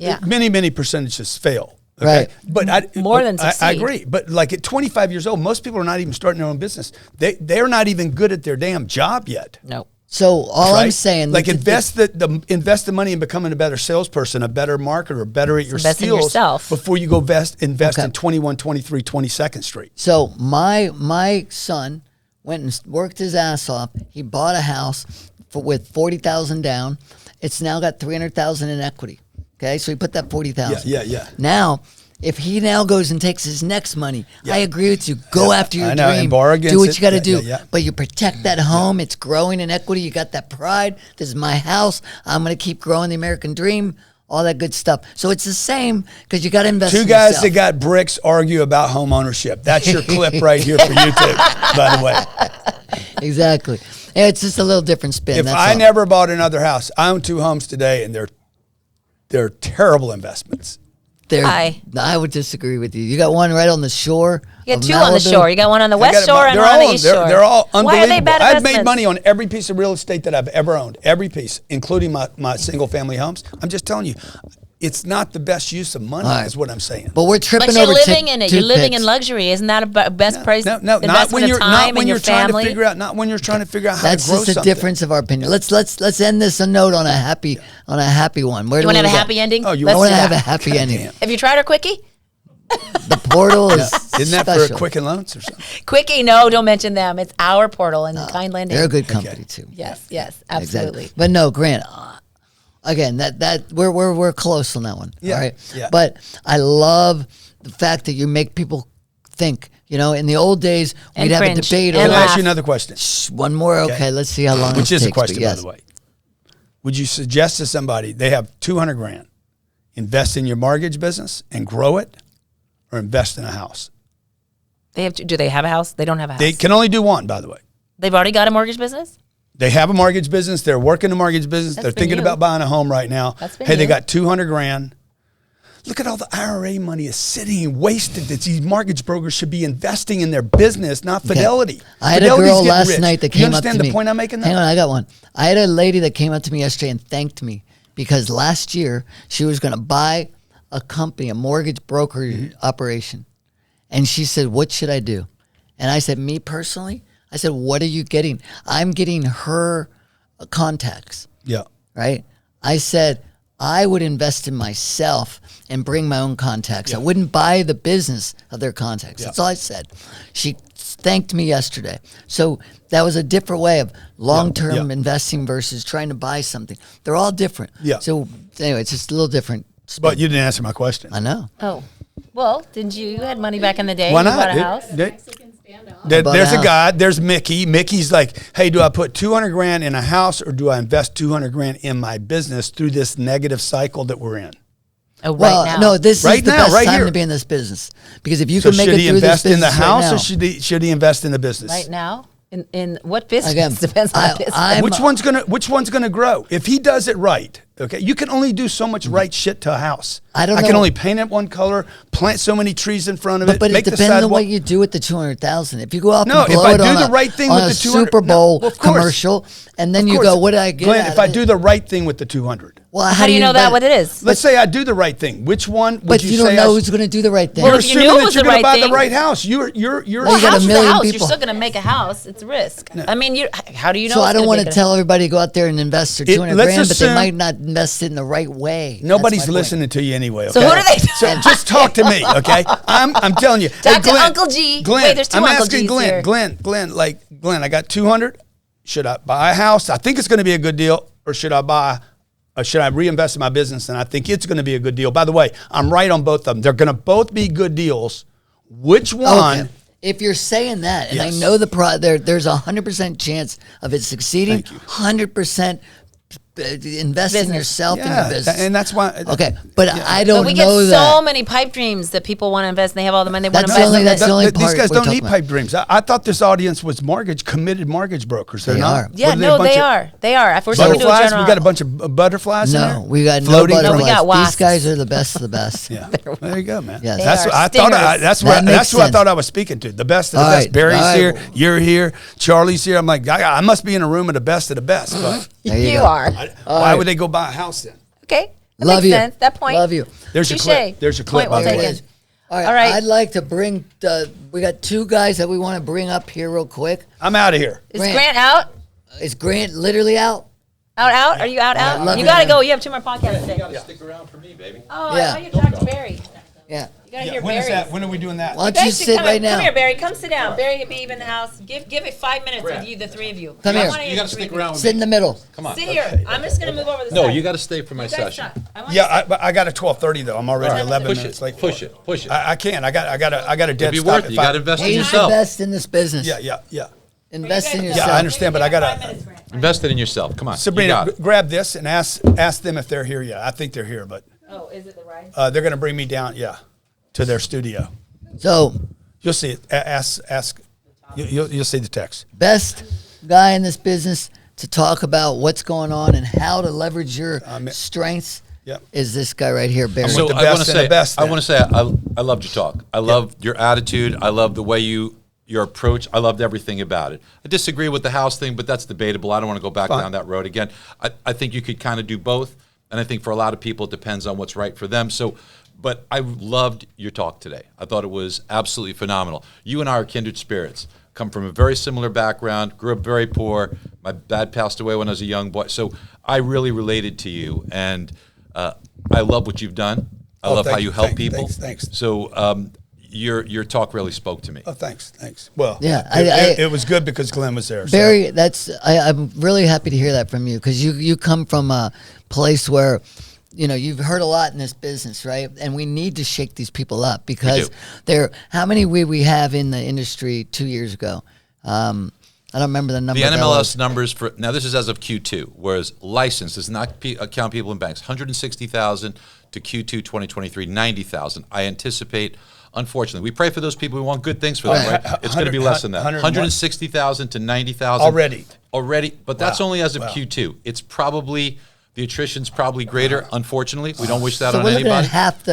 S1: Yeah.
S2: Many percentages fail. Okay?
S3: Right.
S2: But
S1: More than
S2: I
S1: succeed.
S2: agree. But like at 25 years old, most people are not even starting their own business. They're not even good at their damn job yet.
S1: No.
S3: So all I'm
S2: Right?
S3: saying,
S2: like invest the money in becoming a better salesperson, a better marketer, better at your
S1: Invest in
S2: skills
S1: yourself.
S2: before you go invest
S3: Okay.
S2: in 21, 23, 22nd Street.
S3: So my son went and worked his ass off. He bought a house with 40,000 down. It's now got 300,000 in equity. Okay, so he put that 40,000.
S2: Yeah.
S3: Now, if he now goes and takes his next money, I agree with you. Go after your
S2: I know,
S3: dream.
S2: and borrow against
S3: do what
S2: it.
S3: you got to
S2: Yeah,
S3: do.
S2: yeah.
S3: But you protect that home. It's growing in equity. You got that pride. This is my house. I'm going to keep growing the American dream. All that good stuff. So it's the same because you got to invest.
S2: Two
S3: in
S2: guys
S3: yourself.
S2: that got bricks argue about home ownership. That's your clip right here for YouTube, by the way.
S3: Exactly. Yeah, it's just a little different spin.
S2: If
S3: that's
S2: I
S3: all.
S2: never bought another house, I own 2 homes today, and they're terrible investments.
S3: I would disagree with you. You got one right on the shore.
S1: You got
S3: of
S1: two on the
S3: Malibu.
S1: shore. You got one on the west shore and
S2: they're
S1: one on
S2: all-
S1: the east
S2: they're-
S1: shore.
S2: They're all
S1: Why
S2: unbelievable.
S1: are they bad
S2: I've
S1: investments?
S2: made money on every piece of real estate that I've ever owned, every piece, including my single family homes. I'm just telling you, it's not the best use of money,
S3: All right.
S2: is what I'm saying.
S3: But we're tripping
S1: But you're
S3: over
S1: living in it. You're living in
S3: toothpicks.
S1: luxury. Isn't that a best price
S2: No, not
S1: investment
S2: when
S1: of
S2: you're
S1: time
S2: not when
S1: and
S2: you're
S1: your
S2: trying
S1: family?
S2: to figure out not when you're trying to figure out how
S3: That's
S2: to grow
S3: just the
S2: something.
S3: difference of our opinion. Let's end this a note on a happy one. Where
S1: You
S3: do
S1: want to
S3: we
S1: have a
S3: go?
S1: happy ending?
S2: Oh, you
S1: Let's
S3: I
S2: want
S1: do
S3: want to have a
S1: that.
S3: happy ending.
S2: Damn.
S1: Have you tried our quickie?
S3: The portal is
S2: Isn't that
S3: special.
S2: for Quicken Loans or something?
S1: Quickie, no, don't mention them. It's our portal and Kind Lending.
S3: They're a good company too.
S1: Yes, absolutely.
S3: Exactly. But no, Grant. Again, that we're close on that one.
S2: Yeah,
S3: All right.
S2: yeah.
S3: But I love the fact that you make people think. You know, in the old days,
S1: And
S3: we'd have a
S1: cringe.
S3: debate.
S1: And
S2: Let me
S3: over
S2: ask
S1: laugh.
S2: you another question,
S3: one more. Okay, let's see how long.
S2: which
S3: this
S2: is a
S3: takes,
S2: question,
S3: but yes.
S2: by the way. Would you suggest to somebody they have 200 grand, invest in your mortgage business and grow it, or invest in a house?
S1: Do they have a house? They don't have a house.
S2: They can only do one, by the way.
S1: They've already got a mortgage business?
S2: They have a mortgage business. They're working the mortgage business.
S1: That's
S2: They're
S1: been
S2: thinking
S1: you.
S2: about buying a home right now.
S1: That's been
S2: Hey, they
S1: you.
S2: got 200 grand. Look at all the IRA money is sitting wasted that these mortgage brokers should be investing in their business, not Fidelity.
S3: I had a
S2: Fidelity's
S3: girl
S2: getting
S3: last
S2: rich.
S3: night that
S2: You
S3: came up to me.
S2: understand the point I'm making?
S3: Hang
S2: Though?
S3: on, I got one. I had a lady that came up to me yesterday and thanked me because last year she was going to buy a company, a mortgage broker
S2: Mm-hmm.
S3: operation. And she said, what should I do? And I said, me personally, I said, what are you getting? I'm getting her contacts,
S2: Yeah.
S3: right? I said, I would invest in myself and bring my own contacts. I wouldn't buy the business of their contacts.
S2: Yeah.
S3: That's all I said. She thanked me yesterday. So that was a different way of long-term
S2: Yeah.
S3: investing versus trying to buy something. They're all different.
S2: Yeah.
S3: So anyway, it's just a little different.
S2: But you didn't answer my question.
S3: I know.
S1: Oh. Well, didn't you? You had money back in the day.
S2: Why
S1: You
S2: not?
S1: bought a
S2: It-
S1: house.
S4: Mexican standoff.
S3: Bought a
S2: There's a
S3: house.
S2: guy. There's Mickey. Mickey's like, hey, do I put 200 grand in a house or do I invest 200 grand in my business through this negative cycle that we're in?
S1: Oh, right
S3: Well,
S1: now.
S3: no, this
S2: Right
S3: is the
S2: now,
S3: best
S2: right
S3: time
S2: here.
S3: to be in this business because if you
S2: So
S3: can make
S2: should
S3: it
S2: he
S3: through this
S2: invest in the
S3: business right
S2: house
S3: now,
S2: or should he invest in the business?
S1: Right now? In what business?
S3: Again,
S1: Depends on the business.
S2: Which one's gonna grow? If he does it right, okay, you can only do so much right shit to a house.
S3: I don't
S2: I can
S3: know.
S2: only paint it one color, plant so many trees in front of it,
S3: But
S2: make
S3: it
S2: the
S3: depends on
S2: sidewalk.
S3: what you do with the 200,000. If you go out
S2: No,
S3: and blow
S2: if I
S3: it
S2: do
S3: on
S2: the
S3: a,
S2: right thing
S3: on
S2: with
S3: a
S2: the 200
S3: Super Bowl
S2: no, of course.
S3: commercial, and then
S2: Of
S3: you
S2: course.
S3: go, what did I get?
S2: Glenn,
S3: out
S2: if
S3: of
S2: I
S3: it?
S2: do the right thing with the 200.
S3: Well,
S1: How do you know that what it is?
S2: Let's say I do the right thing. Which one would
S3: But
S2: you
S3: you
S2: say
S3: don't
S2: I
S3: know
S2: should-
S3: who's going to do the right thing.
S1: Well,
S2: You're
S1: if you knew
S2: assuming
S1: it
S2: that
S1: was
S2: you're
S1: the
S2: going to
S1: right
S2: buy the
S1: thing-
S2: right house. You're
S3: Well,
S1: Well,
S3: you
S1: a
S3: got a
S1: house is a
S3: million
S1: house.
S3: people.
S1: You're still going to make a house. It's a risk. I mean, how do you know?
S3: So
S1: it's
S3: I don't
S1: gonna
S3: want
S1: make
S3: to
S1: it a-
S3: tell everybody to go out there and invest their 200
S2: let's
S3: grand, but they
S2: assume-
S3: might not invest it in the right way.
S2: Nobody's
S3: That's my point.
S2: listening to you anyway. Okay?
S1: So who do they-
S2: So just talk to me, okay? I'm telling you.
S1: Talk to Uncle G.
S2: Glenn,
S1: Wait, there's two
S2: I'm
S1: Uncle
S2: asking
S1: Gs
S2: Glenn.
S1: here.
S2: Glenn, I got 200. Should I buy a house? I think it's going to be a good deal, or should I reinvest in my business? And I think it's going to be a good deal. By the way, I'm right on both of them. They're going to both be good deals. Which one?
S3: Okay. If you're saying that, and
S2: Yes.
S3: I know there's 100% chance of it succeeding,
S2: Thank you.
S3: 100% invest in
S1: Business.
S3: yourself in your
S2: Yeah,
S3: business.
S2: and that's why.
S3: Okay, but I don't
S1: But we get
S3: know
S1: so
S3: that.
S1: many pipe dreams that people want to invest, and they have all the money. They want to
S3: That's
S1: invest.
S3: only-
S1: in
S3: that's
S1: it.
S3: the only
S2: These
S3: part
S2: guys
S3: we're
S2: don't
S3: talking
S2: need
S3: about.
S2: pipe dreams. I thought this audience was committed mortgage brokers. They're
S3: They
S2: not.
S3: are.
S1: Yeah,
S2: What are
S1: no,
S2: a bunch
S1: they
S2: of
S1: are. They are. If we're talking to a
S2: Butterflies.
S1: general,
S2: We got a bunch of butterflies in there.
S3: No, we got no
S2: Floating
S3: butterflies.
S1: No, we got
S3: These
S1: wasps.
S3: guys are the best of the best.
S2: Yeah, there you go, man.
S3: Yes.
S1: They
S2: That's
S1: are
S2: what I thought.
S1: stingers.
S2: That's
S3: That
S2: what
S3: makes
S2: that's who I
S3: sense.
S2: thought I was speaking to. The best of the
S3: All
S2: best.
S3: right,
S2: Barry's
S3: all right.
S2: here. You're here. Charlie's here. I'm like, I must be in a room of the best of the best. But
S3: There you
S1: you
S3: go.
S1: are.
S2: why would they go buy a house then?
S1: Okay. That
S3: Love
S1: makes
S3: you.
S1: sense. That point.
S3: Love you.
S2: There's your
S1: Touche.
S2: clip. There's your clip,
S1: Point well
S2: by the way.
S1: taken.
S3: All right,
S1: All right.
S3: I'd like to bring. We got two guys that we want to bring up here real quick.
S2: I'm out of here.
S1: Is
S3: Grant.
S1: Grant out?
S3: Is Grant literally out?
S1: Out? Are you out?
S3: love
S1: You
S3: you,
S1: got to
S3: man.
S1: go. You have two more podcasts today.
S5: You gotta stick around for me, baby.
S1: Oh,
S3: Yeah.
S1: I thought you talked to Barry.
S3: Yeah.
S1: You got to hear
S2: When is
S1: Barry.
S2: that? When are we doing that?
S3: Why don't you sit right now?
S1: Come here, Barry. Come sit down. Barry can be in the house. Give it 5 minutes with you, the three of you.
S3: Come
S1: I
S3: here.
S1: wanna hear
S5: You gotta
S1: the three
S5: stick
S1: of you.
S5: around with
S3: Sit in
S5: me.
S3: the middle.
S5: Come on.
S1: Sit here. I'm just gonna move over the
S5: No,
S1: side.
S5: you gotta stay for my
S1: You guys
S5: session.
S1: shut. I want
S2: Yeah, I got a 12:30 though. I'm already 11
S5: Push
S2: minutes
S5: it.
S2: late.
S5: Push it. Push it.
S2: I can't. I got a dead
S5: It'd be
S2: stop.
S5: worth it.
S2: if
S5: You
S2: I-
S5: gotta invest in
S3: He's
S5: yourself.
S3: invest in this business.
S2: Yeah.
S3: Invest in
S1: Yeah,
S3: yourself.
S2: I understand, but I gotta-
S1: 5 minutes, Grant.
S5: Invest it in yourself. Come on. You
S2: Sabrina,
S5: got it.
S2: grab this and ask them if they're here yet. I think they're here, but
S1: Oh, is it the right?
S2: they're going to bring me down, to their studio.
S3: So,
S2: You'll see it. Ask. You'll see the text.
S3: best guy in this business to talk about what's going on and how to leverage your strengths
S2: Yep.
S3: is this guy right here, Barry.
S2: with
S5: So
S2: the
S5: I want
S2: best
S5: to
S2: and the
S5: say,
S2: best
S5: I
S2: then.
S5: want to say, I loved your talk. I love your attitude. I love the way your approach. I loved everything about it. I disagree with the house thing, but that's debatable. I don't want to go back
S2: Fine.
S5: down that road again. I think you could kind of do both, and I think for a lot of people, it depends on what's right for them. So, but I loved your talk today. I thought it was absolutely phenomenal. You and I are kindred spirits. Come from a very similar background. Grew up very poor. My dad passed away when I was a young boy. So I really related to you, and I love what you've done. I love how
S2: thank
S5: you
S2: you.
S5: help people.
S2: Thanks.
S5: So your talk really spoke to me.
S2: Oh, thanks. Well,
S3: Yeah,
S2: it was good because Glenn was there. so-
S3: Barry, I'm really happy to hear that from you because you come from a place where you've heard a lot in this business, right? And we need to shake these people up because how many we have in the industry 2 years ago? I don't remember the number.
S5: The
S3: that
S5: NMLS
S3: was.
S5: numbers for now. This is as of Q2, whereas licensed does not count people in banks. 160,000 to Q2 2023, 90,000. I anticipate. Unfortunately, we pray for those people. We want good things for them, right? It's going to be less than that. 160,000 to 90,000 already. But that's only as of Q2. It's probably the attrition's probably greater. Unfortunately, we don't wish that
S3: So
S5: on
S3: we're looking
S5: anybody.
S3: at half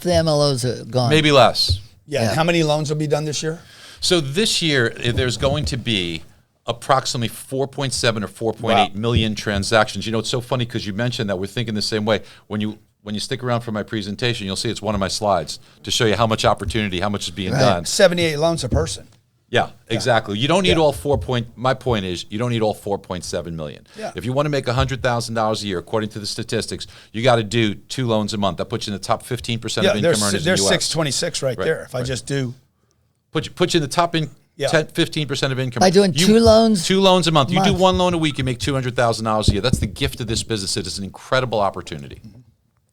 S3: the MLOs are gone.
S5: Maybe less.
S2: Yeah. How many loans will be done this year?
S5: So this year, there's going to be approximately 4.7 or 4.8 million transactions. It's so funny because you mentioned that we're thinking the same way. When you stick around for my presentation, you'll see it's one of my slides to show you how much opportunity, how much is being done.
S2: 78 loans a person.
S5: Yeah, exactly. You don't need all my point is, you don't need all 4.7 million.
S2: Yeah.
S5: If you want to make $100,000 a year, according to the statistics, you got to do 2 loans a month. That puts you in the top 15% of income earners in the
S2: there's
S5: U.S.
S2: 626 right there. If I just do.
S5: Put you in the top 15% of income.
S3: By doing 2 loans?
S5: 2 loans a month. You do
S3: month.
S5: 1 loan a week, you make $200,000 a year. That's the gift of this business. It is an incredible opportunity.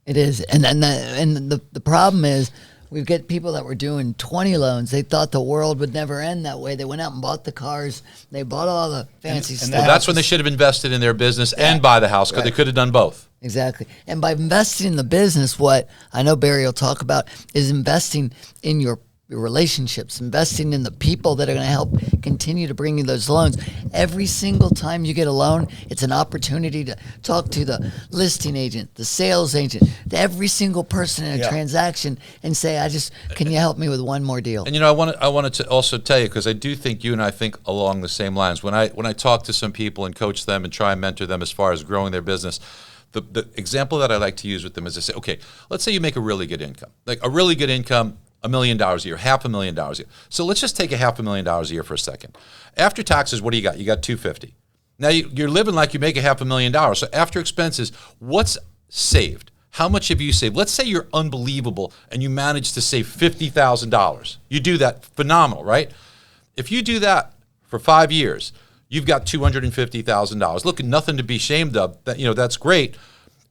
S3: It is, and the problem is we get people that were doing 20 loans. They thought the world would never end that way. They went out and bought the cars. They bought all the fancy stuff.
S5: Well, that's when they should have invested in their business and buy the house because they could have done both.
S3: Exactly. And by investing in the business, what I know Barry will talk about is investing in your your relationships, investing in the people that are going to help continue to bring you those loans. Every single time you get a loan, it's an opportunity to talk to the listing agent, the sales agent, to every single person in a transaction and say, can you help me with one more deal?
S5: And I wanted to also tell you, because I do think you and I think along the same lines. When I talk to some people and coach them and try and mentor them as far as growing their business, the example that I like to use with them is I say, okay, let's say you make a really good income, like a really good income, $1 million a year, $500,000 a year. So let's just take $500,000 a year for a second. After taxes, what do you got? You got $250,000. Now you're living like you make $500,000. So after expenses, what's saved? How much have you saved? Let's say you're unbelievable and you manage to save $50,000. You do that, phenomenal, right? If you do that for 5 years, you've got $250,000. Look, nothing to be ashamed of. That's great.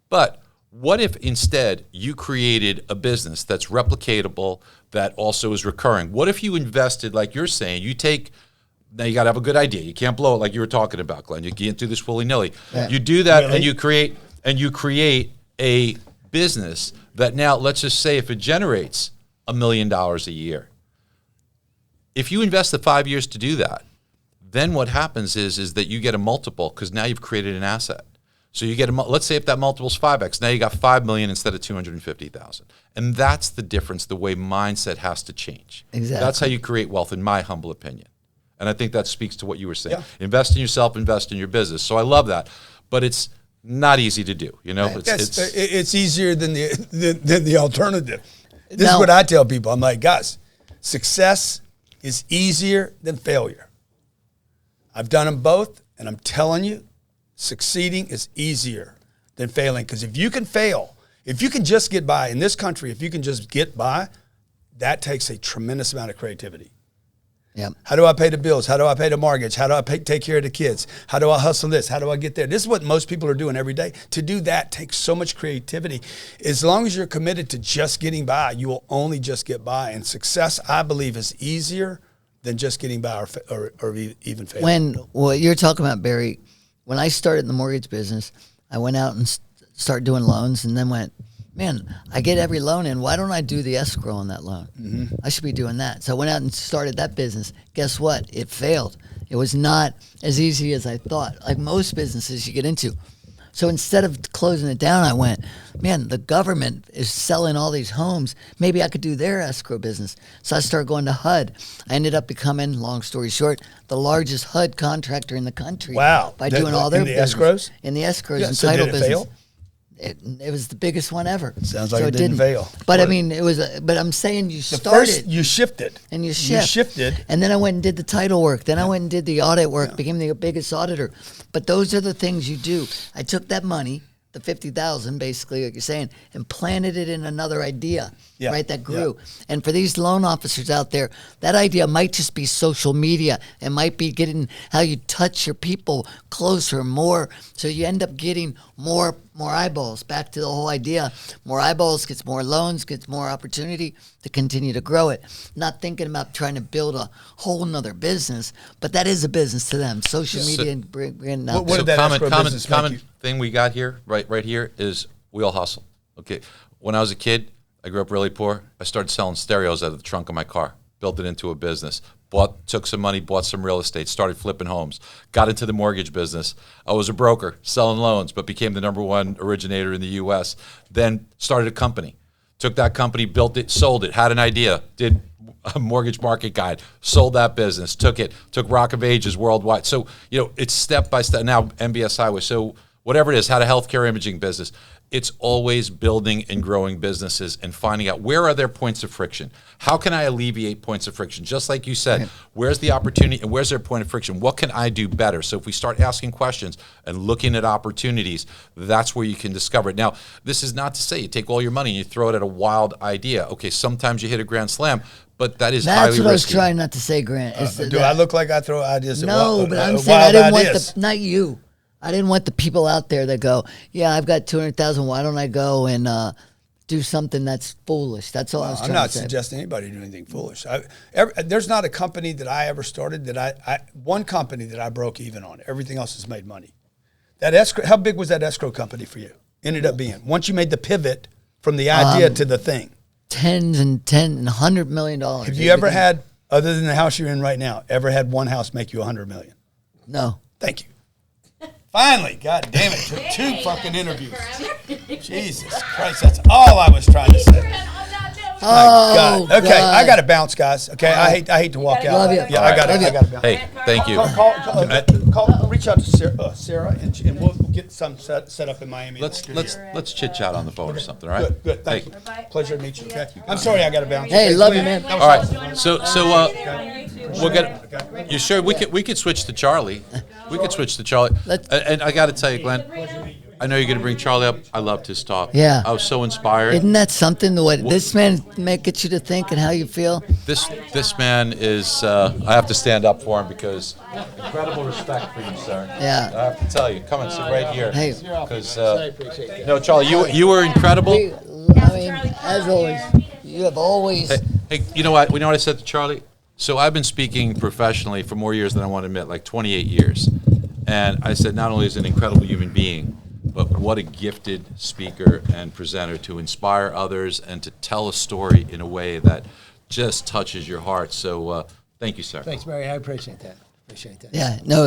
S5: But what if instead you created a business that's replicatable, that also is recurring? What if you invested, like you're saying, now you got to have a good idea. You can't blow it like you were talking about, Glenn. You can't do this willy-nilly. Yeah. You do that and you create a business that now, let's just say if it generates $1 million a year. If you invest the 5 years to do that, then what happens is that you get a multiple because now you've created an asset. So you get let's say if that multiple is 5x, now you got $5 million instead of $250,000. And that's the difference, the way mindset has to change.
S3: Exactly.
S5: That's how you create wealth, in my humble opinion. And I think that speaks to what you were saying. Yeah. Invest in yourself, invest in your business. So I love that. But it's not easy to do. It's
S2: easier than the alternative. This is what I tell people. I'm like, guys, success is easier than failure. I've done them both, and I'm telling you, succeeding is easier than failing. Because if you can fail, if you can just get by in this country, if you can just get by, that takes a tremendous amount of creativity.
S3: Yep.
S2: How do I pay the bills? How do I pay the mortgage? How do I take care of the kids? How do I hustle this? How do I get there? This is what most people are doing every day. To do that takes so much creativity. As long as you're committed to just getting by, you will only just get by. And success, I believe, is easier than just getting by or even failing.
S3: What you're talking about, Barry, when I started in the mortgage business, I went out and started doing loans and then went, man, I get every loan in. Why don't I do the escrow on that loan? Mm-hmm. I should be doing that. So I went out and started that business. Guess what? It failed. It was not as easy as I thought, like most businesses you get into. So instead of closing it down, I went, man, the government is selling all these homes. Maybe I could do their escrow business. So I started going to HUD. I ended up becoming, long story short, the largest HUD contractor in the country.
S2: Wow.
S3: By doing all their business.
S2: Escrows?
S3: In the escrows and
S2: so
S3: title
S2: did it
S3: business.
S2: Fail?
S3: It was the biggest one ever.
S2: Sounds like it didn't fail.
S3: But I mean, it was. But I'm saying you started.
S2: First, you shifted.
S3: And you
S2: shifted.
S3: And then I went and did the title work. Then I went and did the audit work, became the biggest auditor. But those are the things you do. I took that money, the $50,000, basically, like you're saying, and planted it in another idea, right, that grew. Yeah. And for these loan officers out there, that idea might just be social media. It might be getting how you touch your people closer, more, so you end up getting more eyeballs. Back to the whole idea, more eyeballs gets more loans, gets more opportunity to continue to grow it. Not thinking about trying to build a whole nother business, but that is a business to them. Social media and bringing out.
S2: What did that
S5: common thing we got here, right here, is we all hustle. Okay, when I was a kid, I grew up really poor. I started selling stereos out of the trunk of my car, built it into a business. Took some money, bought some real estate, started flipping homes, got into the mortgage business. I was a broker selling loans, but became the #1 originator in the U.S. Then started a company. Took that company, built it, sold it, had an idea, did a mortgage market guide, sold that business, took Rock of Ages worldwide. So, it's step by step. Now MBS Highway. So whatever it is, had a healthcare imaging business. It's always building and growing businesses and finding out where are there points of friction. How can I alleviate points of friction? Just like you said, where's the opportunity and where's their point of friction? What can I do better? So if we start asking questions and looking at opportunities, that's where you can discover it. Now, this is not to say you take all your money and you throw it at a wild idea. Okay, sometimes you hit a grand slam, but that is highly risky.
S3: That's what I was trying not to say, Grant.
S2: Do I look like I throw ideas at wild?
S3: No, but I'm saying I didn't want not you. I didn't want the people out there that go, yeah, I've got 200,000. Why don't I go and do something that's foolish? That's all I was trying to say.
S2: I'm not suggesting anybody do anything foolish. There's not a company that I ever started one company that I broke even on. Everything else has made money. That escrow, how big was that escrow company for you? Ended up being once you made the pivot from the idea to the thing.
S3: tens and $100 million.
S2: Have you ever had, other than the house you're in right now, ever had one house make you $100 million?
S3: No.
S2: Thank you. Finally, God damn it, took 2 fucking interviews. Jesus Christ, that's all I was trying to say.
S3: Oh,
S2: God. Okay, I got to bounce, guys. Okay, I hate to walk out.
S3: Love you.
S2: Yeah, I got to bounce.
S5: Hey, thank you.
S2: Reach out to Sarah, and we'll get some set up in Miami.
S5: Let's chit chat on the phone or something. All right.
S2: Good. Thank
S5: Hey.
S2: you. Pleasure to meet you. Okay. I'm sorry, I got to bounce.
S3: Hey, love you, man.
S5: All right. So we'll get. You sure we could switch to Charlie? We could switch to Charlie. And I got to tell you, Glenn, I know you're going to bring Charlie up. I loved his talk.
S3: Yeah.
S5: I was so inspired.
S3: Isn't that something? What this man may get you to think and how you feel?
S5: This man is. I have to stand up for him because incredible respect for you, sir.
S3: Yeah.
S5: I have to tell you, come and sit right here.
S3: Hey.
S5: Because no, Charlie, you were incredible.
S3: I mean, as always, you have always.
S5: Hey, you know what? I said to Charlie? So I've been speaking professionally for more years than I want to admit, like 28 years. And I said, not only is he an incredible human being, but what a gifted speaker and presenter to inspire others and to tell a story in a way that just touches your heart. So thank you, sir.
S6: Thanks, Mary. I appreciate that.
S3: Yeah. No,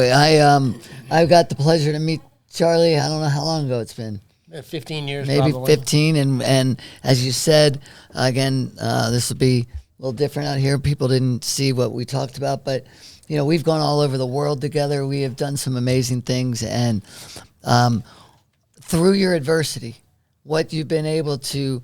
S3: I got the pleasure to meet Charlie. I don't know how long ago it's been.
S6: 15 years,
S3: Maybe
S6: probably.
S3: 15, and as you said, again, this will be a little different out here. People didn't see what we talked about, but we've gone all over the world together. We have done some amazing things, and through your adversity, what you've been able to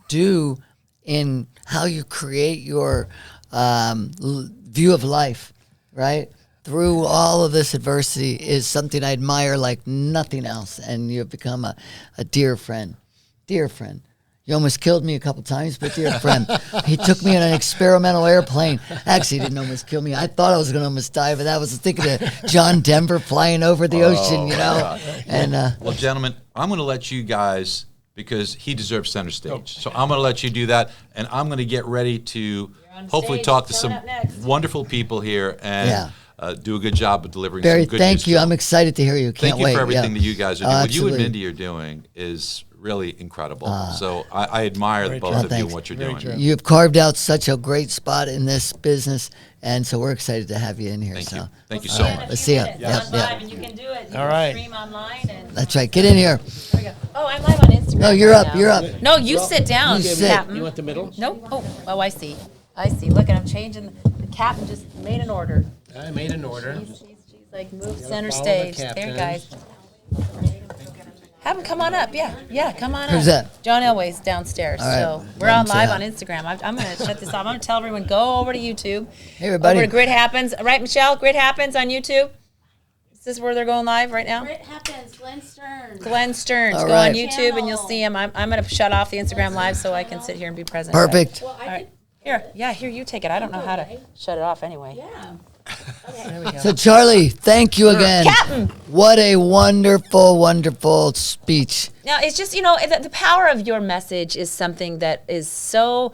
S3: do in how you create your view of life, right? Through all of this adversity is something I admire like nothing else, and you've become a dear friend. Dear friend. You almost killed me a couple times, but dear friend. He took me on an experimental airplane. Actually, he didn't almost kill me. I thought I was going to almost die, but I was thinking of John Denver flying over the ocean, And
S5: well, gentlemen, I'm going to let you guys, because he deserves center stage. So I'm going to let you do that, and I'm going to get ready to hopefully
S1: stage.
S5: talk to
S1: Coming
S5: some
S1: up next.
S5: wonderful people here and do a good job of delivering
S3: Barry,
S5: some good
S3: thank
S5: news
S3: you.
S5: to
S3: I'm
S5: them.
S3: excited to hear you. Can't
S5: Thank you
S3: wait.
S5: for everything that you guys are doing. What you and
S3: absolutely.
S5: Mindy are doing is really incredible. So I admire the both of you
S3: thanks.
S5: and what you're doing.
S3: You've carved out such a great spot in this business, and so we're excited to have you in here.
S5: Thank
S3: so.
S5: you. Thank you so much.
S3: Let's see ya.
S1: It's
S3: Yep,
S1: on
S3: yep.
S1: live, and you can do it. You
S6: All
S1: can
S6: right.
S1: stream online. And
S3: That's right. Get in here.
S1: there we go. Oh, I'm live on Instagram.
S3: No, you're
S1: right
S3: up.
S1: now.
S3: You're up.
S1: No, you sit down,
S3: You sit.
S1: Captain.
S6: You want the middle?
S1: Nope. Oh, I see. Look, and I'm changing. The captain just made an order.
S6: I made an order.
S1: She's like, move
S6: gotta
S1: center
S6: follow the
S1: stage. There,
S6: captain.
S1: guys. Have him come on up. Yeah, come on
S3: Who's
S1: up.
S3: that?
S1: John Elway's downstairs.
S3: All right.
S1: So we're
S3: Let
S1: on
S3: him say
S1: live
S3: hi.
S1: on Instagram. I'm going to shut this off. I'm going to tell everyone, go over to YouTube.
S3: Hey, everybody.
S1: Over to Grit Happens. Right, Michelle? Grit Happens on YouTube? Is this where they're going live right now?
S4: It happens, Glenn Stearns.
S1: Glenn Stearns.
S3: All
S1: Go
S3: right.
S1: on YouTube and you'll see him. I'm going to shut off the Instagram live so I can sit here and be present.
S3: Perfect.
S4: Well, I
S1: All right. Here, you take it. I don't know how to shut it off anyway.
S4: yeah.
S1: There we go.
S3: So, Charlie, thank you again.
S1: Captain!
S3: What a wonderful, wonderful speech.
S1: Now, it's just, the power of your message is something that is so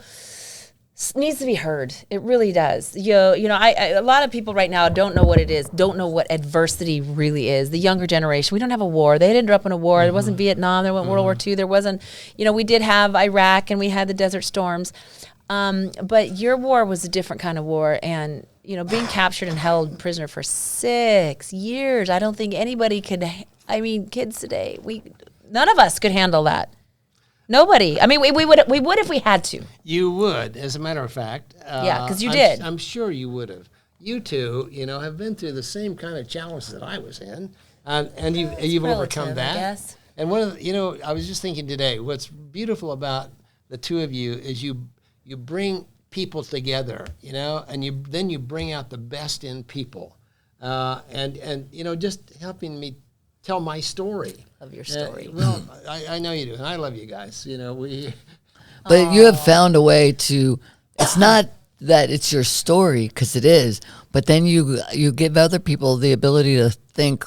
S1: needs to be heard. It really does. A lot of people right now don't know what it is, don't know what adversity really is. The younger generation, we don't have a war. They didn't grow up in a war. There wasn't Vietnam. There wasn't World War II. There wasn't, we did have Iraq and we had the Desert Storms. But your war was a different kind of war. And, being captured and held prisoner for 6 years, I don't think anybody could, kids today, none of us could handle that. Nobody. We would if we had to.
S6: You would, as a matter of fact.
S1: Yeah, 'cause you
S6: I'm-
S1: did.
S6: I'm sure you would have. You two, have been through the same kind of challenges that I was in, and you've overcome
S1: relative, I
S6: that.
S1: guess.
S6: And one of the, I was just thinking today, what's beautiful about the two of you is you bring people together, and then you bring out the best in people, and just helping me tell my story.
S1: Love your story.
S6: Well, I know you do, and I love you guys.
S3: But you have found a way to, it's not that it's your story, because it is, but then you give other people the ability to think,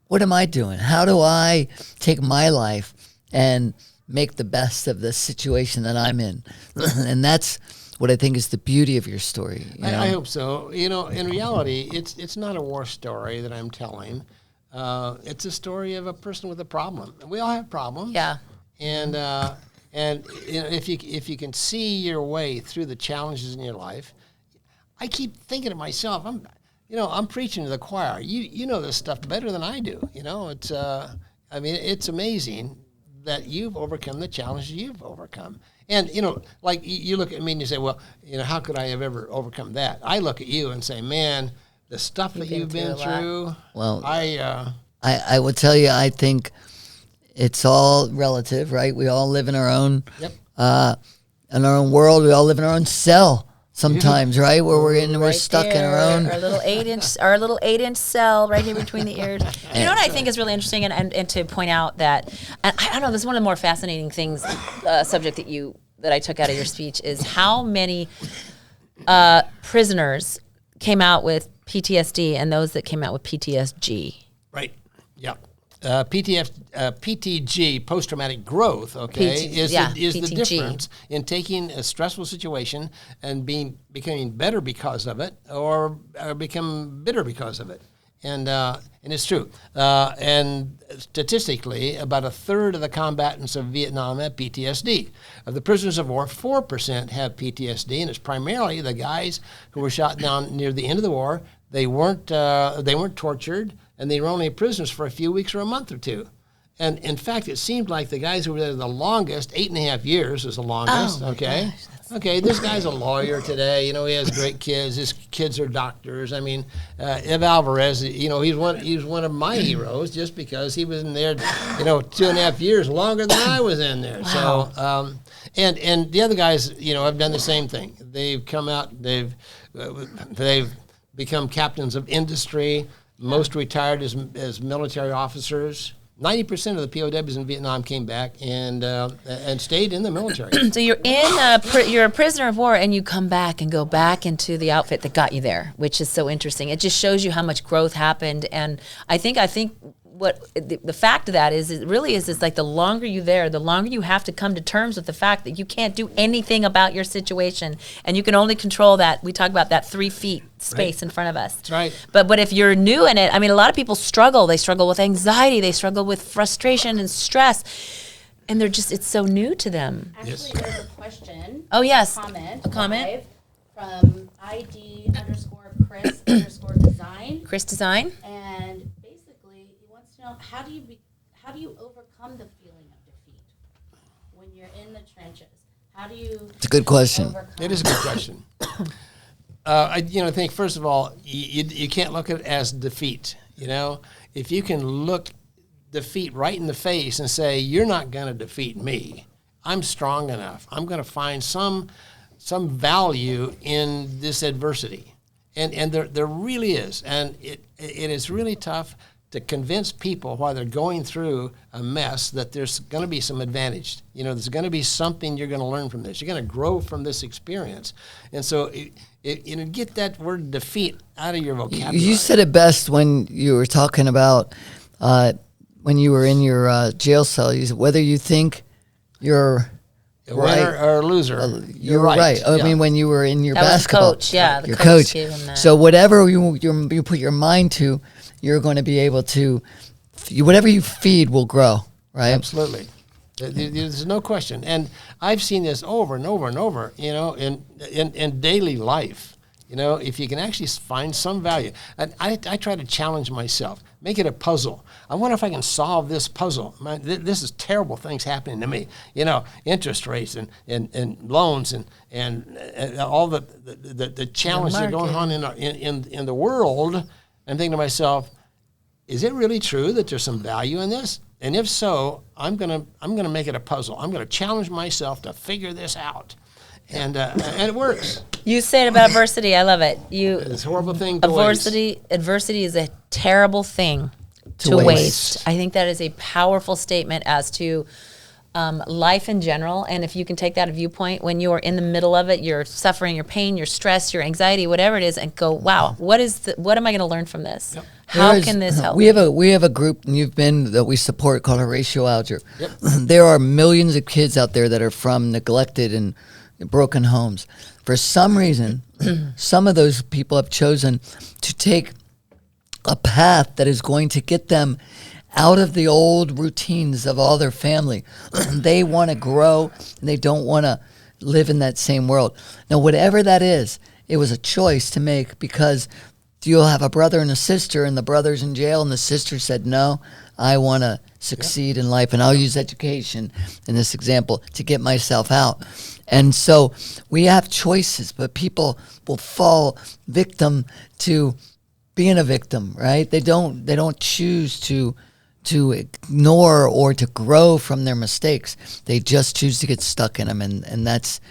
S3: what am I doing? How do I take my life and make the best of the situation that I'm in? And that's what I think is the beauty of your story.
S6: I hope so. In reality, it's not a war story that I'm telling. It's a story of a person with a problem. We all have problems.
S1: Yeah.
S6: And And if you can see your way through the challenges in your life, I keep thinking to myself, I'm preaching to the choir. You know this stuff better than I do. It's it's amazing that you've overcome the challenges you've overcome. And like you look at me and you say, well, how could I have ever overcome that? I look at you and say, man, the stuff that you've been through.
S3: Well, I will tell you, I think it's all relative, right? We all live in our own, in our own world. We all live in our own cell sometimes, right? Where we're stuck in our own.
S1: Our little 8-inch cell right here between the ears. You know what I think is really interesting, and to point out that, and I don't know, this is one of the more fascinating things, subject that I took out of your speech is how many prisoners came out with PTSD and those that came out with PTSG.
S6: Right. Yeah. PTG, post-traumatic growth, is the difference in taking a stressful situation and becoming better because of it, or become bitter because of it. And it's true. And statistically, about a third of the combatants of Vietnam have PTSD. Of the prisoners of war, 4% have PTSD, and it's primarily the guys who were shot down near the end of the war. They weren't tortured, and they were only prisoners for a few weeks or a month or two. And in fact, it seemed like the guys who were there the longest, 8.5 years is the longest.
S1: Oh,
S6: okay. Okay, this guy's a lawyer today. He has great kids. His kids are doctors. I mean, Ev Alvarez, he's one of my heroes just because he was in there, 2.5 years longer than I was in there.
S1: Wow.
S6: So, and the other guys, have done the same thing. They've come out. They've become captains of industry. Most retired as military officers. 90% of the POWs in Vietnam came back and stayed in the military.
S1: So you're you're a prisoner of war, and you come back and go back into the outfit that got you there, which is so interesting. It just shows you how much growth happened, and I think what the fact of that is, it really is like the longer you're there, the longer you have to come to terms with the fact that you can't do anything about your situation, and you can only control that. We talk about that 3 feet space in front of us.
S6: That's right.
S1: But if you're new in it, I mean, a lot of people struggle. They struggle with anxiety. They struggle with frustration and stress, and it's so new to them.
S4: Actually, there's a question.
S1: Oh, yes.
S4: A comment
S1: comment?
S4: from ID_Chris_design.
S1: Chris Design.
S4: And basically, he wants to know, how do you overcome the feeling of defeat when you're in the trenches? How do you?
S3: It's a good question.
S4: Overcome?
S6: It is a good question. I think first of all, you can't look at it as defeat. If you can look defeat right in the face and say, you're not going to defeat me. I'm strong enough. I'm going to find some value in this adversity. And there really is. And it is really tough to convince people while they're going through a mess that there's going to be some advantage. There's going to be something you're going to learn from this. You're going to grow from this experience. And so get that word defeat out of your vocabulary.
S3: You said it best when you were talking about when you were in your jail cell. You said, whether you think you're
S6: a winner or a loser,
S3: you're right. I mean, when you were in your
S1: That was
S3: basketball,
S1: coach, yeah, the
S3: your
S1: coach gave him that.
S3: So whatever you put your mind to, you're going to be able to. Whatever you feed will grow, right?
S6: Absolutely. There's no question. And I've seen this over and over and over, in daily life. If you can actually find some value. And I try to challenge myself, make it a puzzle. I wonder if I can solve this puzzle. This is terrible things happening to me. Interest rates and loans and all the challenges that are going on in the world. I'm thinking to myself, is it really true that there's some value in this? And if so, I'm gonna make it a puzzle. I'm gonna challenge myself to figure this out, and it works.
S1: You said about adversity. I love it.
S6: It's a horrible thing to waste.
S1: Adversity is a terrible thing to waste. I think that is a powerful statement as to life in general. And if you can take that viewpoint when you are in the middle of it, your suffering, your pain, your stress, your anxiety, whatever it is, and go, wow, what am I going to learn from this?
S6: Yep.
S1: How can this help?
S3: We have a group, and you've been, that we support, called Horatio Alger.
S6: Yep.
S3: There are millions of kids out there that are from neglected and broken homes. For some reason, some of those people have chosen to take a path that is going to get them out of the old routines of all their family. They want to grow, and they don't want to live in that same world. Now, whatever that is, it was a choice to make, because you'll have a brother and a sister, and the brother's in jail, and the sister said, no, I want to succeed in life, and I'll use education in this example to get myself out. And so we have choices, but people will fall victim to being a victim, right? They don't choose to ignore or to grow from their mistakes. They just choose to get stuck in them, and that's,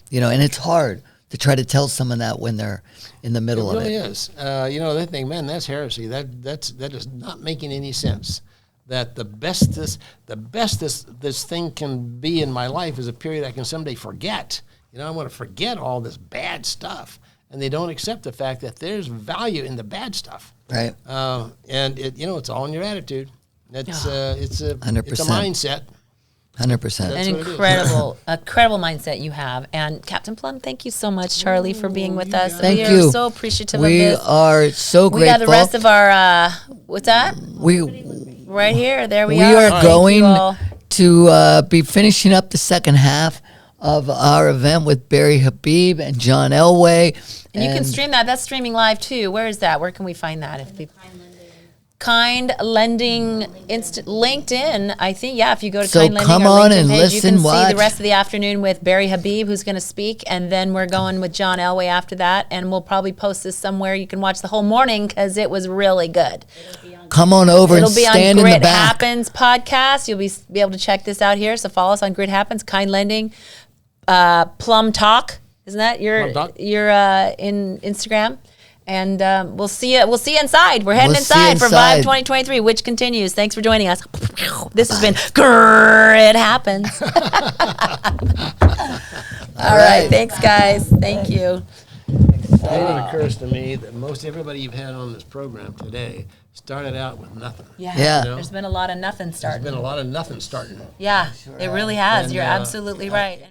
S3: and it's hard to try to tell someone that when they're in the middle of it.
S6: It really is. They think, man, that's heresy. That is not making any sense. That the best this thing can be in my life is a period I can someday forget. I want to forget all this bad stuff, and they don't accept the fact that there's value in the bad stuff.
S3: Right.
S6: And it's all in your attitude. It's a
S3: 100%.
S6: It's a mindset.
S3: 100%.
S1: An incredible mindset you have. And Captain Plum, thank you so much, Charlie, for being with us.
S3: Thank
S1: we
S3: you.
S1: are so appreciative
S3: We
S1: of this.
S3: are so grateful.
S1: We got the rest of our, what's that?
S3: We
S1: Right here. There we
S3: we
S1: are.
S3: are
S1: Thank
S3: going
S1: you all.
S3: to be finishing up the second half of our event with Barry Habib and John Elway.
S1: And you can stream that. That's streaming live too. Where is that? Where can we find that? Kind Lending LinkedIn, I think. Yeah, if you go to
S3: So
S1: Kind Lending
S3: come
S1: our
S3: on
S1: LinkedIn
S3: and
S1: page, you can
S3: listen, watch.
S1: see the rest of the afternoon with Barry Habib, who's going to speak, and then we're going with John Elway after that, and we'll probably post this somewhere. You can watch the whole morning because it was really good.
S3: Come on over and
S1: It'll be on
S3: stand in the
S1: Grit
S3: back.
S1: Happens podcast. You'll be able to check this out here. So follow us on Grit Happens, Kind Lending, Plum Talk. Isn't that your
S6: Plum Talk.
S1: in Instagram? And we'll see you. We'll see you inside. We're heading
S3: We'll see you
S1: inside for
S3: inside.
S1: Vibe 2023, which continues. Thanks for joining us. This has been Grrr, It Happens. All right. Thanks, guys. Thank you.
S6: It occurs to me that most everybody you've had on this program today started out with nothing.
S3: Yeah.
S1: There's been a lot of nothing
S6: There's
S1: starting.
S6: been a lot of nothing starting.
S1: Yeah, it really has.
S6: And,
S1: You're absolutely right.